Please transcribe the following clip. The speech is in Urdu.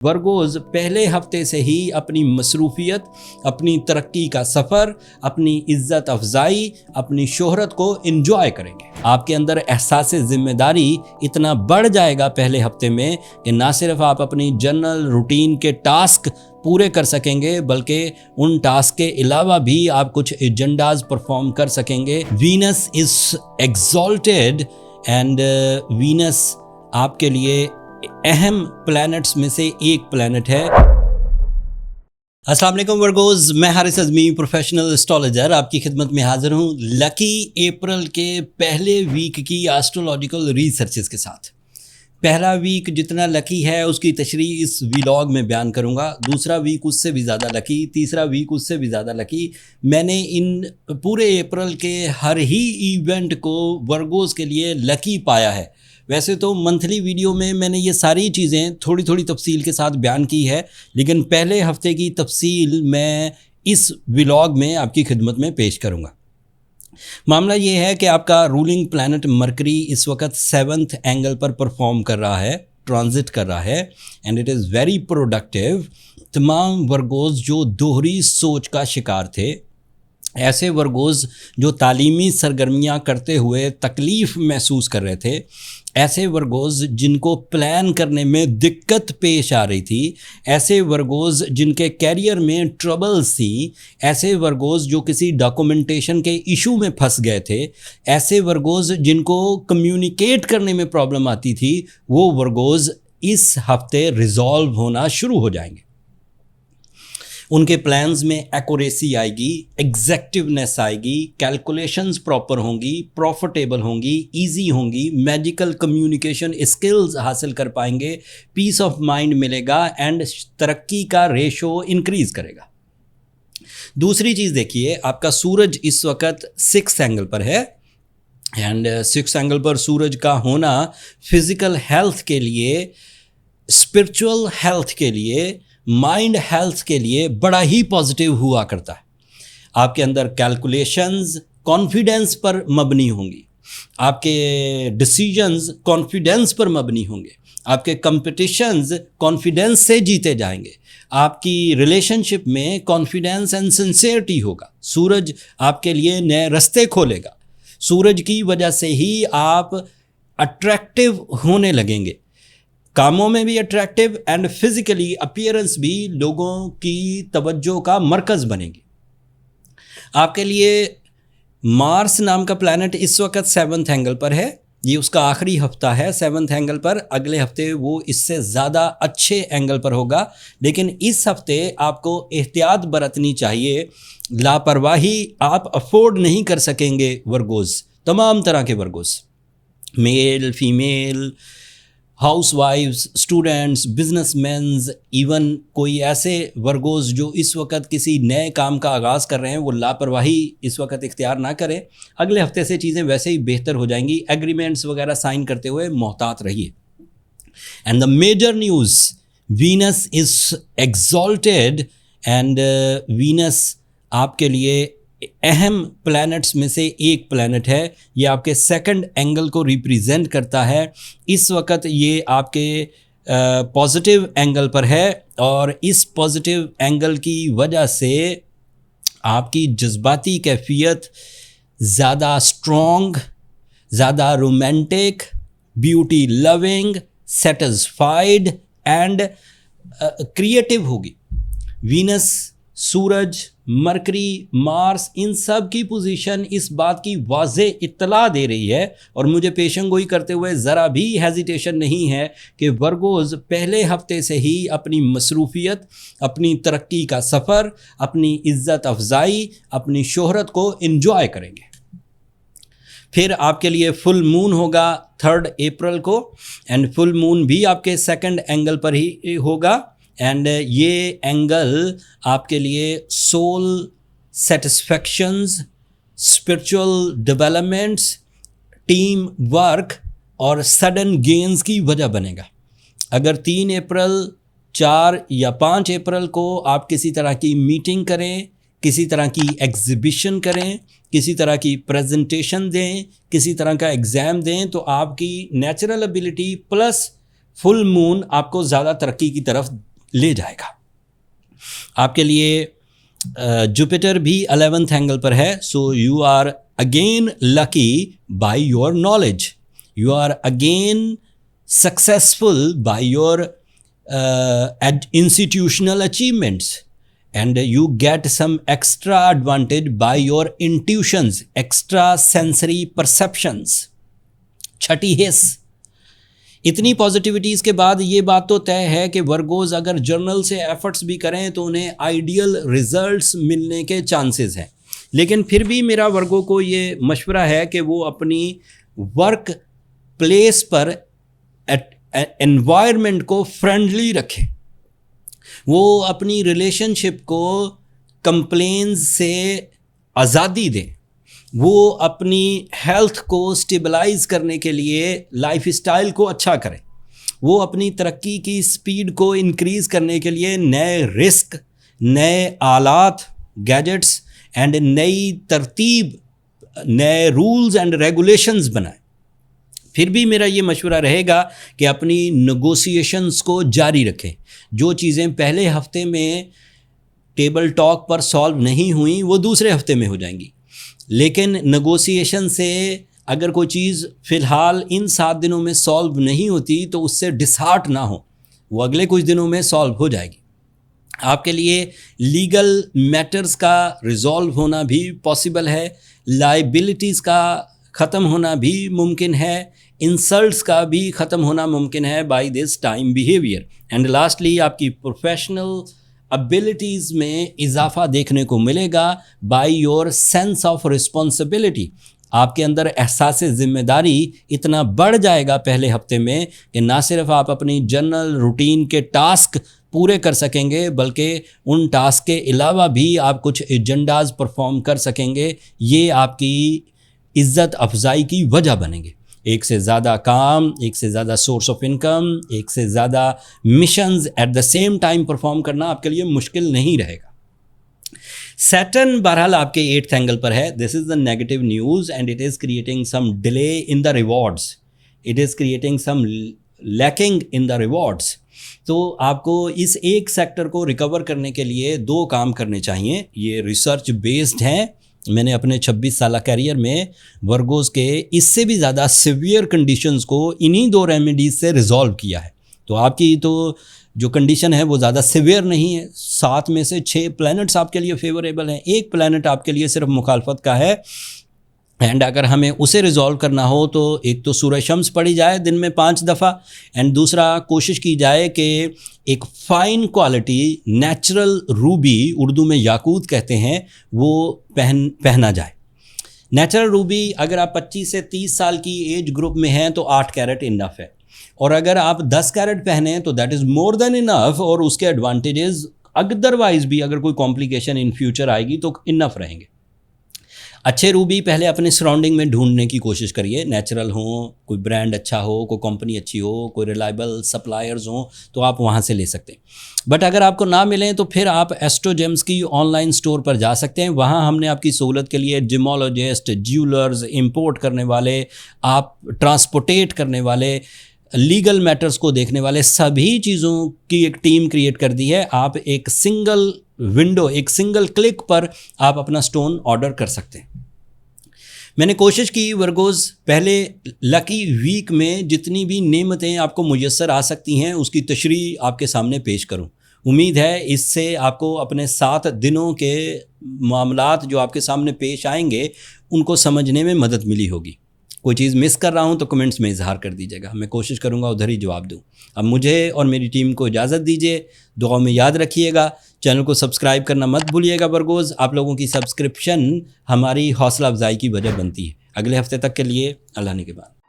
ورگوز پہلے ہفتے سے ہی اپنی مصروفیت، اپنی ترقی کا سفر، اپنی عزت افزائی، اپنی شہرت کو انجوائے کریں گے۔ آپ کے اندر احساس ذمہ داری اتنا بڑھ جائے گا پہلے ہفتے میں کہ نہ صرف آپ اپنی جنرل روٹین کے ٹاسک پورے کر سکیں گے بلکہ ان ٹاسک کے علاوہ بھی آپ کچھ ایجنڈاز پرفارم کر سکیں گے۔ Venus is exalted and Venus آپ کے لیے اہم پلانٹس میں سے ایک پلانٹ ہے۔ السلام علیکم ورگوز، میں حارث اعظمی پروفیشنل اسٹرالوجر آپ کی خدمت میں حاضر ہوں لکی اپریل کے پہلے ویک کی ایسٹرولوجیکل ریسرچز کے ساتھ۔ پہلا ویک جتنا لکی ہے اس کی تشریح اس ویلاگ میں بیان کروں گا، دوسرا ویک اس سے بھی زیادہ لکی، تیسرا ویک اس سے بھی زیادہ لکی۔ میں نے ان پورے اپریل کے ہر ہی ایونٹ کو ورگوز کے لیے لکی پایا ہے۔ ویسے تو منتھلی ویڈیو میں نے یہ ساری چیزیں تھوڑی تھوڑی تفصیل کے ساتھ بیان کی ہے، لیکن پہلے ہفتے کی تفصیل میں اس ویلاگ میں آپ کی خدمت میں پیش کروں گا۔ معاملہ یہ ہے کہ آپ کا رولنگ پلانٹ مرکری اس وقت 7th اینگل پر پرفارم کر رہا ہے، ٹرانزٹ کر رہا ہے، and it is very productive. تمام ورگوز جو دوہری سوچ کا شکار تھے، ایسے ورگوز جو تعلیمی سرگرمیاں کرتے ہوئے تکلیف محسوس کر رہے تھے، ایسے ورگوز جن کو پلان کرنے میں دقت پیش آ رہی تھی، ایسے ورگوز جن کے کیریئر میں ٹربلز تھیں، ایسے ورگوز جو کسی ڈاکومنٹیشن کے ایشو میں پھنس گئے تھے، ایسے ورگوز جن کو کمیونیکیٹ کرنے میں پرابلم آتی تھی، وہ ورگوز اس ہفتے ریزالو ہونا شروع ہو جائیں گے۔ ان کے پلانز میں ایکوریسی آئے گی، ایگزیکٹونیس آئے گی، کیلکولیشنز پراپر ہوں گی، پروفٹیبل ہوں گی، ایزی ہوں گی، میجیکل کمیونیکیشن اسکلز حاصل کر پائیں گے، پیس آف مائنڈ ملے گا اینڈ ترقی کا ریشو انکریز کرے گا۔ دوسری چیز دیکھیے، آپ کا سورج اس وقت 6 اینگل پر ہے، اینڈ 6 اینگل پر سورج کا ہونا فزیکل ہیلتھ کے لیے، اسپرچول ہیلتھ کے لیے، مائنڈ ہیلتھ کے لیے بڑا ہی پازیٹیو ہوا کرتا ہے۔ آپ کے اندر کیلکولیشنز کانفیڈنس پر مبنی ہوں گی، آپ کے ڈیسیجنز کانفیڈنس پر مبنی ہوں گے، آپ کے کمپٹیشنز کانفیڈنس سے جیتے جائیں گے، آپ کی ریلیشن شپ میں کانفیڈنس اینڈ سنسیئرٹی ہوگا۔ سورج آپ کے لیے نئے رستے کھولے گا، سورج کی وجہ سے ہی آپ اٹریکٹیو ہونے لگیں گے، کاموں میں بھی اٹریکٹیو اینڈ فزیکلی اپیئرنس بھی لوگوں کی توجہ کا مرکز بنے گی۔ آپ کے لیے مارس نام کا پلانٹ اس وقت 7th اینگل پر ہے، یہ اس کا آخری ہفتہ ہے 7th اینگل پر، اگلے ہفتے وہ اس سے زیادہ اچھے اینگل پر ہوگا، لیکن اس ہفتے آپ کو احتیاط برتنی چاہیے۔ لاپرواہی آپ افورڈ نہیں کر سکیں گے ورگوز، تمام طرح کے ورگوز، میل، فیمیل، ہاؤس وائفز، اسٹوڈنٹس، بزنس مینز، ایون کوئی ایسے ورگوز جو اس وقت کسی نئے کام کا آغاز کر رہے ہیں، وہ لاپرواہی اس وقت اختیار نہ کریں۔ اگلے ہفتے سے چیزیں ویسے ہی بہتر ہو جائیں گی، ایگریمنٹس وغیرہ سائن کرتے ہوئے محتاط رہیے۔ And the major news, Venus is exalted and Venus آپ کے لیے اہم پلانٹس میں سے ایک پلانٹ ہے، یہ آپ کے 2nd اینگل کو ریپریزنٹ کرتا ہے۔ اس وقت یہ آپ کے پازیٹیو اینگل پر ہے، اور اس پازیٹیو اینگل کی وجہ سے آپ کی جذباتی کیفیت زیادہ اسٹرانگ، زیادہ romantic, beauty loving, satisfied and creative ہوگی۔ وینس، سورج، مرکری، مارس، ان سب کی پوزیشن اس بات کی واضح اطلاع دے رہی ہے، اور مجھے پیشن گوئی کرتے ہوئے ذرا بھی ہیزیٹیشن نہیں ہے کہ ورگوز پہلے ہفتے سے ہی اپنی مصروفیت، اپنی ترقی کا سفر، اپنی عزت افزائی، اپنی شہرت کو انجوائے کریں گے۔ پھر آپ کے لیے فل مون ہوگا 3 اپریل کو، اینڈ فل مون بھی آپ کے 2nd اینگل پر ہی ہوگا، اینڈ یہ اینگل آپ کے لیے soul satisfactions, spiritual developments, team work اور سڈن گینز کی وجہ بنے گا۔ اگر 3 اپریل، 4 یا 5 اپریل کو آپ کسی طرح کی میٹنگ کریں، کسی طرح کی ایگزیبیشن کریں، کسی طرح کی پریزنٹیشن دیں، کسی طرح کا ایگزام دیں، تو آپ کی نیچرل ابیلٹی پلس فل مون آپ کو زیادہ ترقی کی طرف لے جائے گا. آپ کے لیے جوپیٹر بھی 11th اینگل پر ہے. So you are again lucky by your knowledge, you are again successful by your institutional achievements, and you get some extra advantage by your intuitions, extra sensory perceptions. چھٹی حص. اتنی پازیٹیوٹیز کے بعد یہ بات تو طے ہے کہ ورگوز اگر جرنل سے ایفرٹس بھی کریں تو انہیں آئیڈیل ریزلٹس ملنے کے چانسز ہیں. لیکن پھر بھی میرا ورگو کو یہ مشورہ ہے کہ وہ اپنی ورک پلیس پر انوائرمنٹ کو فرینڈلی رکھیں, وہ اپنی ریلیشن شپ کو کمپلینز سے آزادی دیں, وہ اپنی ہیلتھ کو اسٹیبلائز کرنے کے لیے لائف اسٹائل کو اچھا کریں, وہ اپنی ترقی کی سپیڈ کو انکریز کرنے کے لیے نئے رسک, نئے آلات, گیجٹس اینڈ نئی ترتیب, نئے رولز اینڈ ریگولیشنز بنائیں. پھر بھی میرا یہ مشورہ رہے گا کہ اپنی نیگوسیشنز کو جاری رکھیں. جو چیزیں پہلے ہفتے میں ٹیبل ٹاک پر سالو نہیں ہوئیں وہ دوسرے ہفتے میں ہو جائیں گی, لیکن نیگوسیشن سے اگر کوئی چیز فی الحال ان 7 دنوں میں سالو نہیں ہوتی تو اس سے ڈسہارٹ نہ ہو, وہ اگلے کچھ دنوں میں سالو ہو جائے گی. آپ کے لیے لیگل میٹرز کا ریزالو ہونا بھی پاسبل ہے, لائبلٹیز کا ختم ہونا بھی ممکن ہے, انسلٹس کا بھی ختم ہونا ممکن ہے by this time behaviour. And lastly آپ کی پروفیشنل ابیلٹیز میں اضافہ دیکھنے کو ملے گا by your sense of responsibility. آپ کے اندر احساس ذمہ داری اتنا بڑھ جائے گا پہلے ہفتے میں کہ نہ صرف آپ اپنی جنرل روٹین کے ٹاسک پورے کر سکیں گے بلکہ ان ٹاسک کے علاوہ بھی آپ کچھ ایجنڈاز پرفارم کر سکیں گے. یہ آپ کی عزت افزائی کی وجہ بنیں گے. ایک سے زیادہ کام, ایک سے زیادہ سورس آف انکم, ایک سے زیادہ missions at the same time perform کرنا آپ کے لیے مشکل نہیں رہے گا. سیٹرن بہرحال آپ کے 8th اینگل پر ہے. This is the negative news and it is creating some delay in the rewards, it is creating some lacking in the rewards. تو آپ کو اس ایک سیکٹر کو ریکور کرنے کے لیے 2 کام کرنے چاہیے. یہ ریسرچ بیسڈ ہیں. میں نے اپنے 26 سالہ کیریئر میں ورگوز کے اس سے بھی زیادہ سیویئر کنڈیشنز کو انہی 2 ریمیڈیز سے ریزالو کیا ہے. تو آپ کی تو جو کنڈیشن ہے وہ زیادہ سیویئر نہیں ہے. 7 میں سے 6 پلینٹس آپ کے لیے فیوریبل ہیں, 1 پلینٹ آپ کے لیے صرف مخالفت کا ہے. اینڈ اگر ہمیں اسے ریزالو کرنا ہو تو ایک تو سورہ شمس پڑھی جائے دن میں 5 دفعہ, اینڈ دوسرا کوشش کی جائے کہ ایک fine quality natural ruby, Urdu میں یاقوت کہتے ہیں, وہ پہنا جائے. نیچرل روبی اگر آپ 25 سے 30 سال کی ایج گروپ میں ہیں تو 8 کیرٹ انف ہے, اور اگر آپ 10 کیرٹ پہنیں تو دیٹ از مور دین انف, اور اس کے ایڈوانٹیجز ادروائز بھی اگر کوئی کمپلیکیشن ان فیوچر آئے گی تو انف رہیں گے. اچھے روبی پہلے اپنے سراؤنڈنگ میں ڈھونڈنے کی کوشش کریے, نیچرل ہوں, کوئی برانڈ اچھا ہو, کوئی کمپنی اچھی ہو, کوئی ریلائبل سپلائرز ہوں تو آپ وہاں سے لے سکتے ہیں. بٹ اگر آپ کو نہ ملیں تو پھر آپ ایسٹرو جیمز کی آن لائن اسٹور پر جا سکتے ہیں. وہاں ہم نے آپ کی سہولت کے لیے جیمولوجسٹ, جیولرز, امپورٹ کرنے والے, آپ ٹرانسپورٹیٹ کرنے والے, لیگل میٹرز کو دیکھنے والے, سبھی چیزوں کی ایک ٹیم کریٹ کر دی ہے. آپ ایک سنگل ونڈو, ایک سنگل کلک پر آپ اپنا سٹون آرڈر کر سکتے ہیں. میں نے کوشش کی ورگوز پہلے لکی ویک میں جتنی بھی نعمتیں آپ کو میسر آ سکتی ہیں اس کی تشریح آپ کے سامنے پیش کروں. امید ہے اس سے آپ کو اپنے 7 دنوں کے معاملات جو آپ کے سامنے پیش آئیں گے ان کو سمجھنے میں مدد ملی ہوگی. کوئی چیز مس کر رہا ہوں تو کمنٹس میں اظہار کر دیجیے گا, میں کوشش کروں گا ادھر ہی جواب دوں. اب مجھے اور میری ٹیم کو اجازت دیجیے, دعا میں یاد رکھیے گا, چینل کو سبسکرائب کرنا مت بھولیے گا. ورگوز آپ لوگوں کی سبسکرپشن ہماری حوصلہ افزائی کی وجہ بنتی ہے. اگلے ہفتے تک کے لیے اللہ نگہبان.